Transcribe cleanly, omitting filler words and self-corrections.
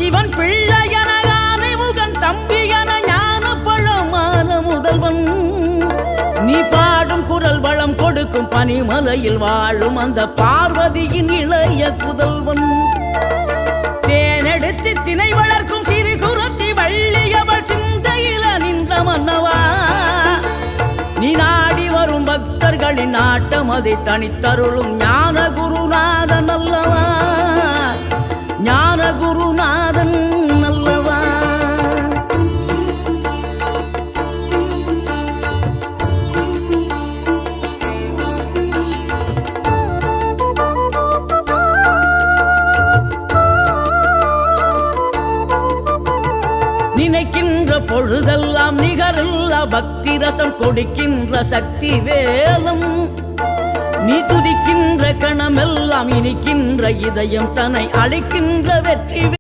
சிவன் பிள்ளையன யானை முகன் தம்பியன ஞான பழமான முதல்வன் நீ பாடும் குரல் வளம் கொடுக்கும் பனிமலையில் வாழும் அந்த பார்வதியின் இளைய புதல்வன் தேனெடுத்து திணை வளர்க்கும் சிறு குருத்தி வள்ளியவள் சிந்தையில நின்ற மன்னவா நீ நாடி வரும் பக்தர்களின் நாட்டம் அதை தனித்தருளும் ஞான குருநாதன் அல்லவா ஞான குருநாதன் அல்லவா நினைக்கின்ற பொழுதெல்லாம் நிகரில்ல பக்தி ரசம் கொடுக்கின்ற சக்தி வேலம் நீ துதிக்கின்ற கணமெல்லாம் இனிக்கின்ற இதயம் தன்னை அழைக்கின்ற வெற்றி